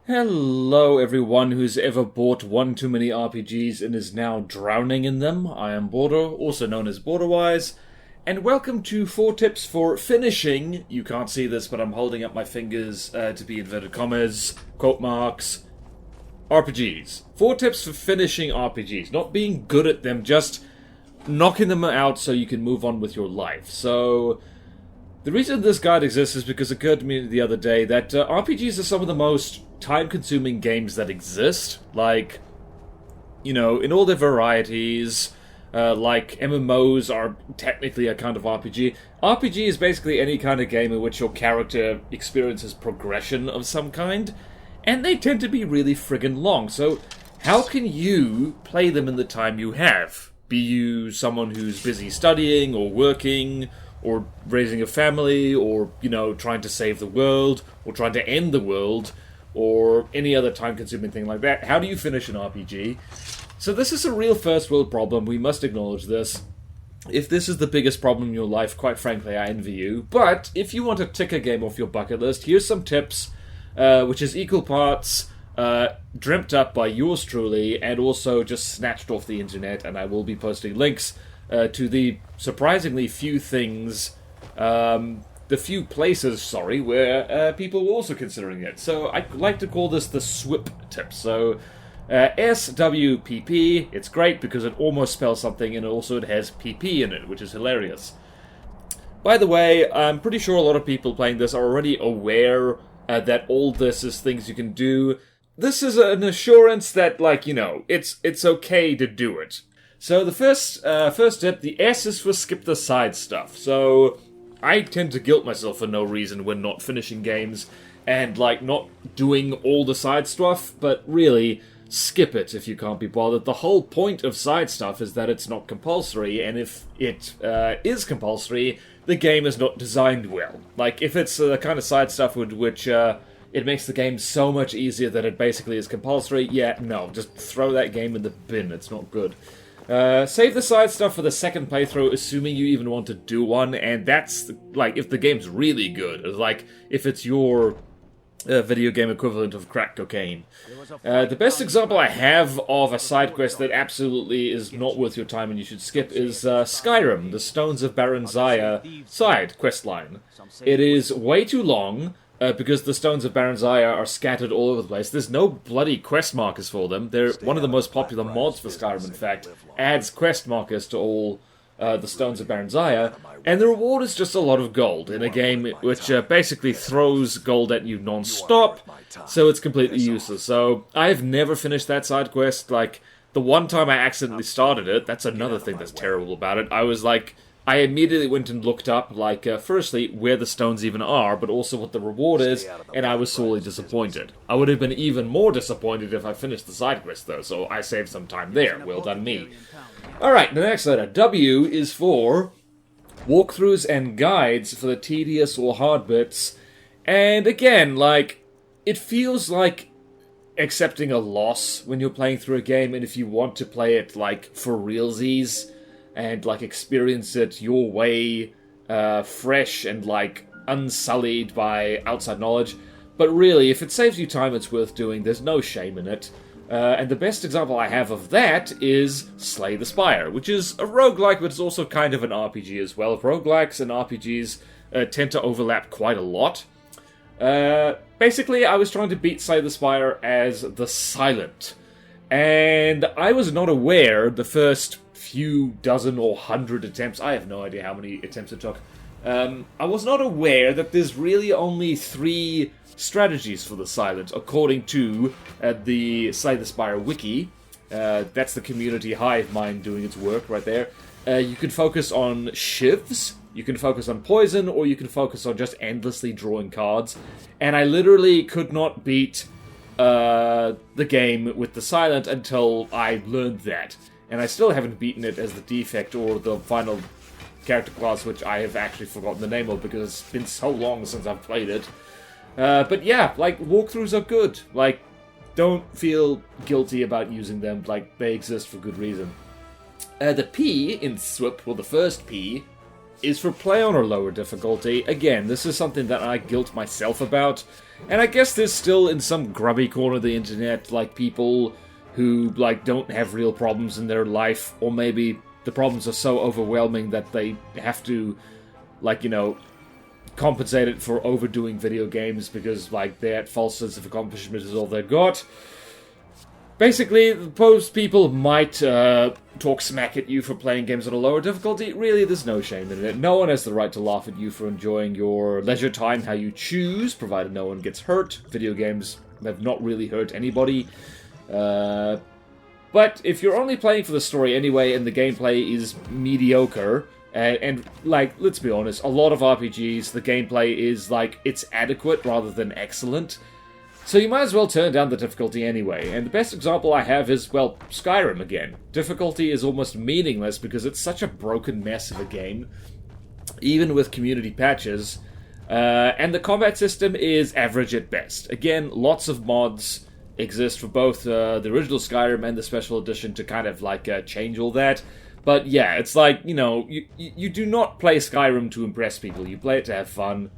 Hello everyone who's ever bought one too many RPGs and is now drowning in them. I am Border, also known as BorderRRR, and welcome to 4 tips for finishing, you can't see this but I'm holding up my fingers to be inverted commas, quote marks, RPGs. 4 tips for finishing RPGs, not being good at them, just knocking them out so you can move on with your life. So the reason this guide exists is because it occurred to me the other day that RPGs are some of the most time-consuming games that exist. Like, you know, in all their varieties, like MMOs are technically a kind of RPG. RPG is basically any kind of game in which your character experiences progression of some kind, and they tend to be really friggin' long. So how can you play them in the time you have? Be you someone who's busy studying or working, or raising a family, or, you know, trying to save the world, or trying to end the world, or any other time-consuming thing like that. How do you finish an RPG? So this is a real first-world problem. We must acknowledge this. If this is the biggest problem in your life, quite frankly, I envy you. But if you want to tick a game off your bucket list, here's some tips, which is equal parts dreamt up by yours truly, and also just snatched off the internet, and I will be posting links to the surprisingly few things, the few places, where people were also considering it. So I like to call this the SWIP tip. So SWPP, it's great because it almost spells something, and also it has PP in it, which is hilarious. By the way, I'm pretty sure a lot of people playing this are already aware that all this is things you can do. This is an assurance that, like, you know, it's okay to do it. So the first tip, the S is for skip the side stuff. So I tend to guilt myself for no reason when not finishing games and, like, not doing all the side stuff, but really, skip it if you can't be bothered. The whole point of side stuff is that it's not compulsory, and if it is compulsory, the game is not designed well. Like, if it's the kind of side stuff with which it makes the game so much easier that it basically is compulsory, yeah, no, just throw that game in the bin, it's not good. Save the side stuff for the second playthrough, assuming you even want to do one, and that's, like, if the game's really good. Like, if it's your video game equivalent of crack cocaine. The best example I have of a side quest that absolutely is not worth your time and you should skip is Skyrim, the Stones of Baranzaya side quest line. It is way too long, because the Stones of Baranzaya are scattered all over the place. There's no bloody quest markers for them. They're one of the most popular mods for Skyrim, in fact, adds quest markers to all the Stones of Baranzaya, and the reward is just a lot of gold in a game which basically throws gold at you non-stop, so it's completely useless. So I've never finished that side quest. Like, the one time I accidentally started it, that's another thing that's terrible about it. I immediately went and looked up, like, firstly, where the stones even are, but also what the reward is, and I was sorely disappointed. I would have been even more disappointed if I finished the side quest, though, so I saved some time there. Well done, me. Alright, the next letter, W, is for walkthroughs and guides for the tedious or hard bits. And again, like, it feels like accepting a loss when you're playing through a game, and if you want to play it, like, for realsies, and, like, experience it your way, fresh and, like, unsullied by outside knowledge. But really, if it saves you time, it's worth doing. There's no shame in it. And the best example I have of that is Slay the Spire, which is a roguelike, but it's also kind of an RPG as well. Roguelikes and RPGs tend to overlap quite a lot. Basically, I was trying to beat Slay the Spire as the Silent. And I was not aware the first few dozen or 100 attempts, I have no idea how many attempts it took, I was not aware that there's really only 3 strategies for the Silent, according to the Slay the Spire wiki. That's the community hive mind doing its work right there. You can focus on shivs, you can focus on poison, or you can focus on just endlessly drawing cards. And I literally could not beat the game with the Silent until I learned that. And I still haven't beaten it as the defect or the final character class, which I have actually forgotten the name of because it's been so long since I've played it. But yeah, like, walkthroughs are good. Like, don't feel guilty about using them. Like, they exist for good reason. The P in SWIP, well, the first P, is for play on or lower difficulty. Again, this is something that I guilt myself about. And I guess there's still in some grubby corner of the internet, like, people who, like, don't have real problems in their life, or maybe the problems are so overwhelming that they have to, like, you know, compensate it for overdoing video games because, like, that false sense of accomplishment is all they've got. Basically, most people might talk smack at you for playing games on a lower difficulty. Really, there's no shame in it. No one has the right to laugh at you for enjoying your leisure time how you choose, provided no one gets hurt. Video games have not really hurt anybody. But if you're only playing for the story anyway and the gameplay is mediocre, and like, let's be honest, a lot of RPGs, the gameplay is, like, it's adequate rather than excellent. So you might as well turn down the difficulty anyway, and the best example I have is, well, Skyrim again. Difficulty is almost meaningless because it's such a broken mess of a game, even with community patches, and the combat system is average at best. Again, lots of mods exist for both the original Skyrim and the special edition to kind of, like, change all that. But yeah, it's like, you know, you do not play Skyrim to impress people, you play it to have fun.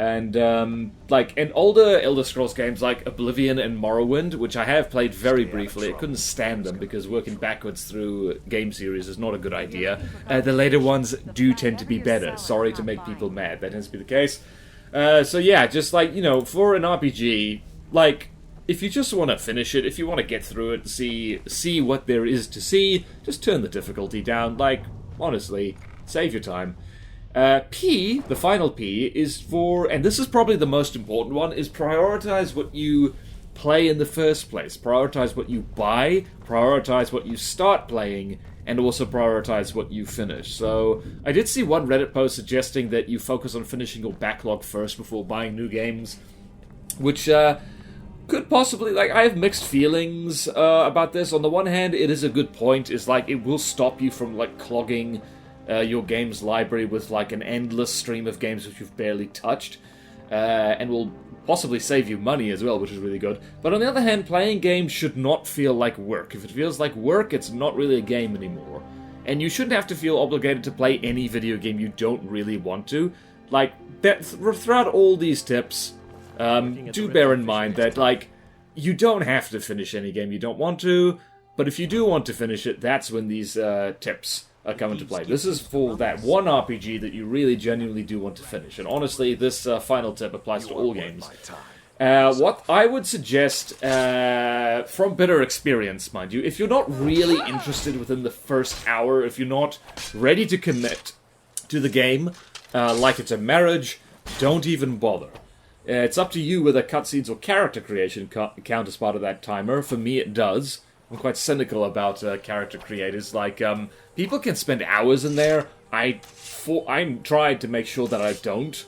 And, like, in older Elder Scrolls games like Oblivion and Morrowind, which I have played very briefly, I couldn't stand them because working backwards through game series is not a good idea. The later ones do tend to be better. Sorry to make people mad, that tends to be the case. So yeah, just, like, you know, for an RPG, like, if you just want to finish it, if you want to get through it, see what there is to see, just turn the difficulty down. Like, honestly, save your time. P, the final P, is for, and this is probably the most important one, is prioritize what you play in the first place. Prioritize what you buy, prioritize what you start playing, and also prioritize what you finish. So, I did see one Reddit post suggesting that you focus on finishing your backlog first before buying new games, which, could possibly, like, I have mixed feelings about this. On the one hand, it is a good point, is like, it will stop you from, like, clogging your games library with, like, an endless stream of games which you've barely touched, and will possibly save you money as well, which is really good. But on the other hand, playing games should not feel like work. If it feels like work, it's not really a game anymore. And you shouldn't have to feel obligated to play any video game you don't really want to. Like, throughout all these tips, do bear in mind that, like, you don't have to finish any game you don't want to, but if you do want to finish it, that's when these tips come into play. This is for that one RPG that you really genuinely do want to finish, and honestly, this final tip applies to all games. What I would suggest, from bitter experience, mind you, if you're not really interested within the first hour, if you're not ready to commit to the game, like it's a marriage, don't even bother. It's up to you whether cutscenes or character creation count as part of that timer. For me, it does. I'm quite cynical about character creators. Like, people can spend hours in there. I'm trying to make sure that I don't.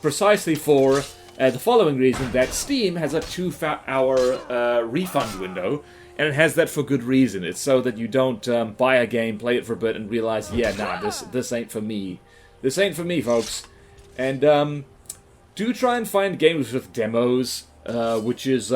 Precisely for the following reason, that Steam has a 2-hour refund window, and it has that for good reason. It's so that you don't buy a game, play it for a bit, and realize, yeah, nah, this ain't for me. This ain't for me, folks. And do try and find games with demos, which is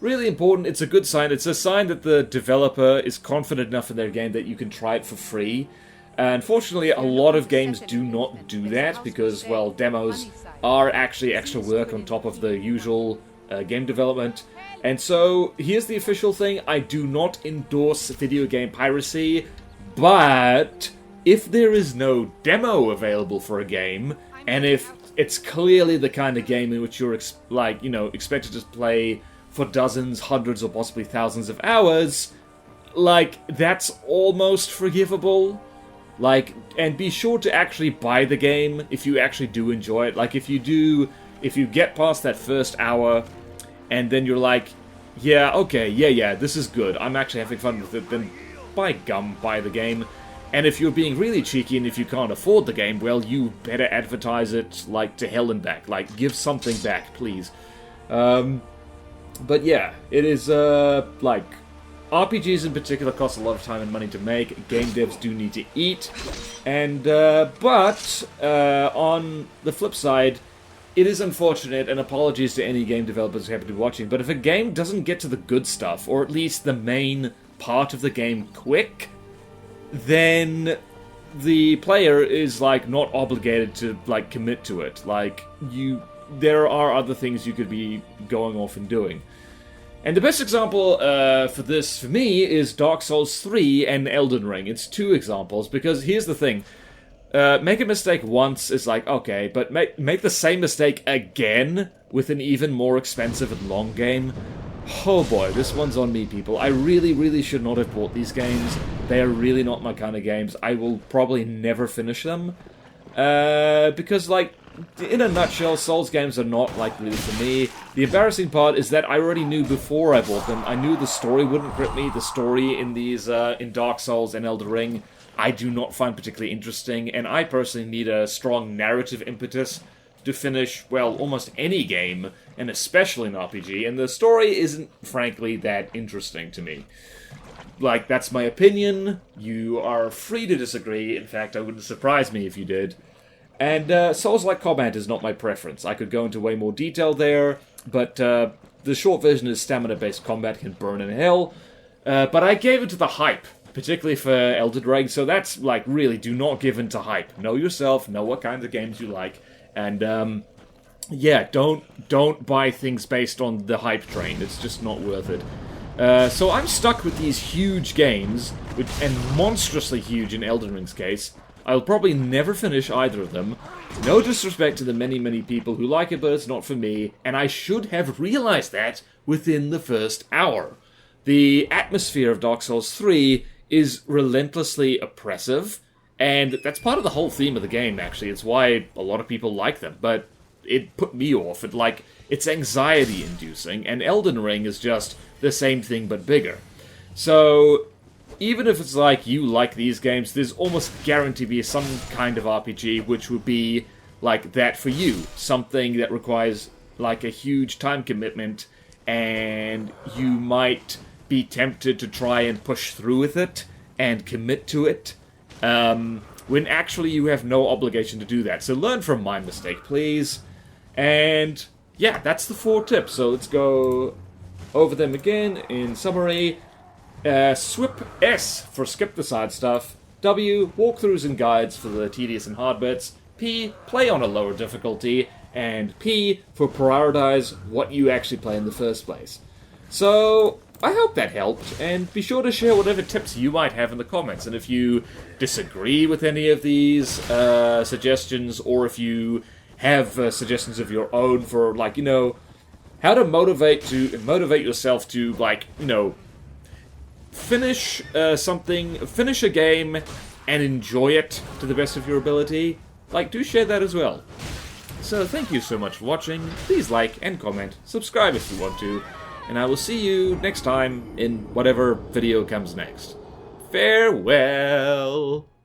really important. It's a good sign. It's a sign that the developer is confident enough in their game that you can try it for free. Unfortunately, a lot of games do not do that because, well, demos are actually extra work on top of the usual game development. And so, here's the official thing. I do not endorse video game piracy, but if there is no demo available for a game, and if it's clearly the kind of game in which you're, expected to play for dozens, hundreds, or possibly thousands of hours, like, that's almost forgivable. Like, and be sure to actually buy the game if you actually do enjoy it. Like, if you get past that first hour, and then you're like, yeah, okay, yeah, this is good, I'm actually having fun with it, then by gum, buy the game. And if you're being really cheeky and if you can't afford the game, well, you better advertise it, like, to hell and back. Like, give something back, please. But yeah, it is, like, RPGs in particular cost a lot of time and money to make. Game devs do need to eat. And, but on the flip side, it is unfortunate, and apologies to any game developers who happen to be watching, but if a game doesn't get to the good stuff, or at least the main part of the game quick, then the player is, like, not obligated to, like, commit to it. Like, there are other things you could be going off and doing. And the best example for this, for me, is Dark Souls 3 and Elden Ring. It's two examples, because here's the thing. Make a mistake once is like, okay, but make the same mistake again with an even more expensive and long game. Oh boy, this one's on me, people. I really, really should not have bought these games. They are really not my kind of games. I will probably never finish them. Because, like, in a nutshell, Souls games are not, like, really for me. The embarrassing part is that I already knew before I bought them. I knew the story wouldn't grip me. The story in these, in Dark Souls and Elden Ring, I do not find particularly interesting, and I personally need a strong narrative impetus to finish, well, almost any game, and especially an RPG, and the story isn't, frankly, that interesting to me. Like, that's my opinion. You are free to disagree. In fact, it wouldn't surprise me if you did. And Souls-like combat is not my preference. I could go into way more detail there, but the short version is stamina-based combat can burn in hell. But I gave it to the hype, particularly for Elden Ring, so that's, like, really, do not give in to hype. Know yourself, know what kinds of games you like, and, yeah, don't buy things based on the hype train. It's just not worth it. So I'm stuck with these huge games, and monstrously huge in Elden Ring's case. I'll probably never finish either of them. No disrespect to the many, many people who like it, but it's not for me, and I should have realized that within the first hour. The atmosphere of Dark Souls 3 is relentlessly oppressive, and that's part of the whole theme of the game, actually. It's why a lot of people like them, but it put me off. It's anxiety-inducing, and Elden Ring is just the same thing but bigger. So, even if it's like you like these games, there's almost guaranteed to be some kind of RPG which would be like that for you. Something that requires like a huge time commitment, and you might be tempted to try and push through with it and commit to it, when actually you have no obligation to do that. So learn from my mistake, please. And yeah, that's the 4 tips. So let's go over them again in summary. SWIP S for skip the side stuff. W, walkthroughs and guides for the tedious and hard bits. P, play on a lower difficulty. And P, for prioritize what you actually play in the first place. So, I hope that helped, and be sure to share whatever tips you might have in the comments. And if you disagree with any of these suggestions, or if you have suggestions of your own for, like, you know, how to motivate yourself to, like, you know, finish finish a game and enjoy it to the best of your ability, like, do share that as well. So thank you so much for watching. Please like and comment, subscribe if you want to, and I will see you next time in whatever video comes next. Farewell!